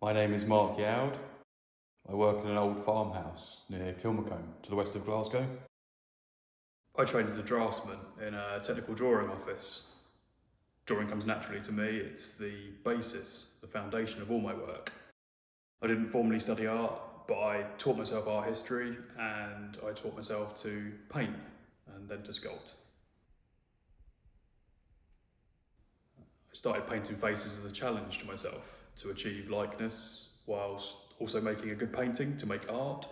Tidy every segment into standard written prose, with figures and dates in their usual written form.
My name is Mark Yowd. I work in an old farmhouse near Kilmacombe to the west of Glasgow. I trained as a draftsman in a technical drawing office. Drawing comes naturally to me, it's the basis, the foundation of all my work. I didn't formally study art, but I taught myself art history and I taught myself to paint and then to sculpt. I started painting faces as a challenge to myself to achieve likeness whilst also making a good painting, to make art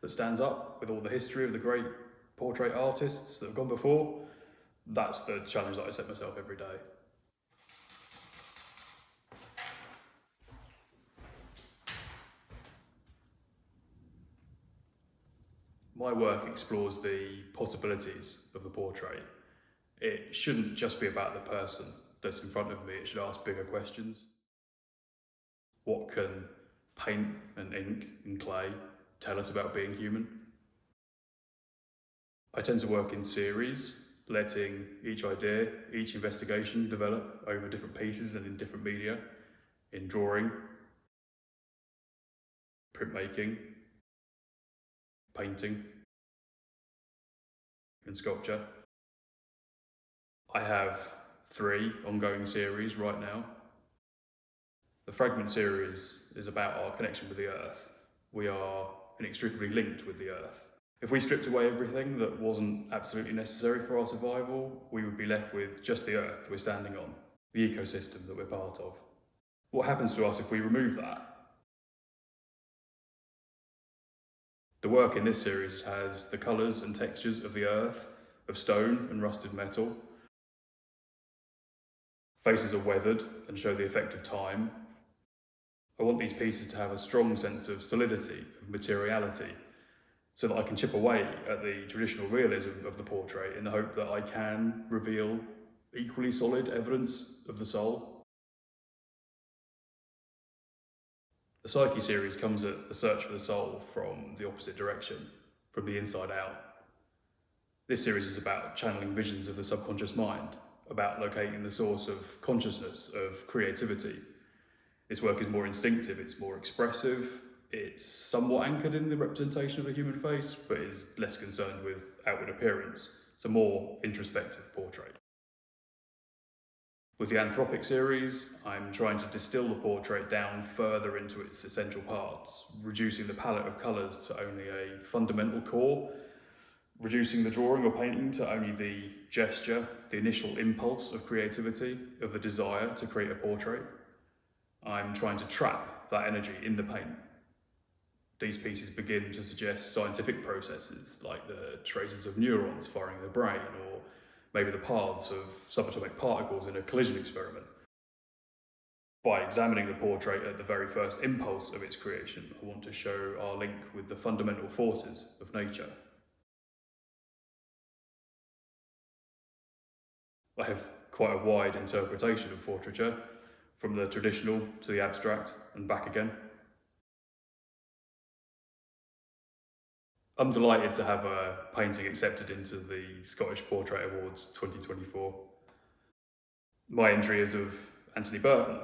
that stands up with all the history of the great portrait artists that have gone before. That's the challenge that I set myself every day. My work explores the possibilities of the portrait. It shouldn't just be about the person that's in front of me, it should ask bigger questions. What can paint and ink and clay tell us about being human? I tend to work in series, letting each idea, each investigation develop over different pieces and in different media, in drawing, printmaking, painting, and sculpture. I have 3 ongoing series right now. The Fragment series is about our connection with the Earth. We are inextricably linked with the Earth. If we stripped away everything that wasn't absolutely necessary for our survival, we would be left with just the Earth we're standing on, the ecosystem that we're part of. What happens to us if we remove that? The work in this series has the colours and textures of the earth, of stone and rusted metal. Faces are weathered and show the effect of time. I want these pieces to have a strong sense of solidity, of materiality, so that I can chip away at the traditional realism of the portrait in the hope that I can reveal equally solid evidence of the soul. The Psyche series comes at the search for the soul from the opposite direction, from the inside out. This series is about channeling visions of the subconscious mind, about locating the source of consciousness, of creativity. This work is more instinctive, it's more expressive, it's somewhat anchored in the representation of the human face, but is less concerned with outward appearance. It's a more introspective portrait. With the Anthropic series, I'm trying to distill the portrait down further into its essential parts, reducing the palette of colours to only a fundamental core, reducing the drawing or painting to only the gesture, the initial impulse of creativity, of the desire to create a portrait. I'm trying to trap that energy in the paint. These pieces begin to suggest scientific processes like the traces of neurons firing in the brain, or maybe the paths of subatomic particles in a collision experiment. By examining the portrait at the very first impulse of its creation, I want to show our link with the fundamental forces of nature. I have quite a wide interpretation of portraiture, from the traditional to the abstract and back again. I'm delighted to have a painting accepted into the Scottish Portrait Awards 2024. My entry is of Anthony Burton.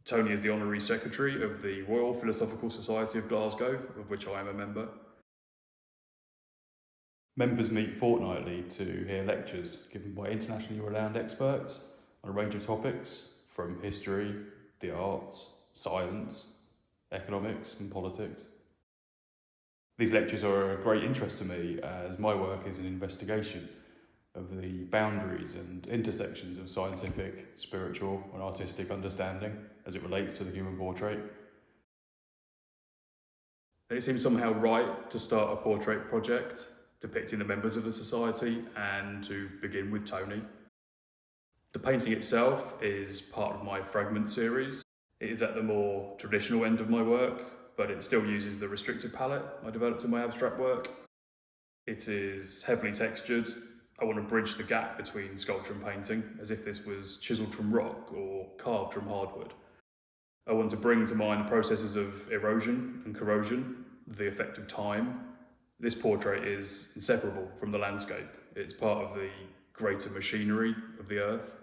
Tony is the Honorary Secretary of the Royal Philosophical Society of Glasgow, of which I am a member. Members meet fortnightly to hear lectures given by internationally renowned experts on a range of topics from history, the arts, science, economics and politics. These lectures are of great interest to me as my work is an investigation of the boundaries and intersections of scientific, spiritual and artistic understanding as it relates to the human portrait. It seems somehow right to start a portrait project depicting the members of the society and to begin with Tony. The painting itself is part of my Fragment series. It is at the more traditional end of my work, but it still uses the restricted palette I developed in my abstract work. It is heavily textured. I want to bridge the gap between sculpture and painting, as if this was chiselled from rock or carved from hardwood. I want to bring to mind the processes of erosion and corrosion, the effect of time. This portrait is inseparable from the landscape. It's part of the greater machinery of the earth.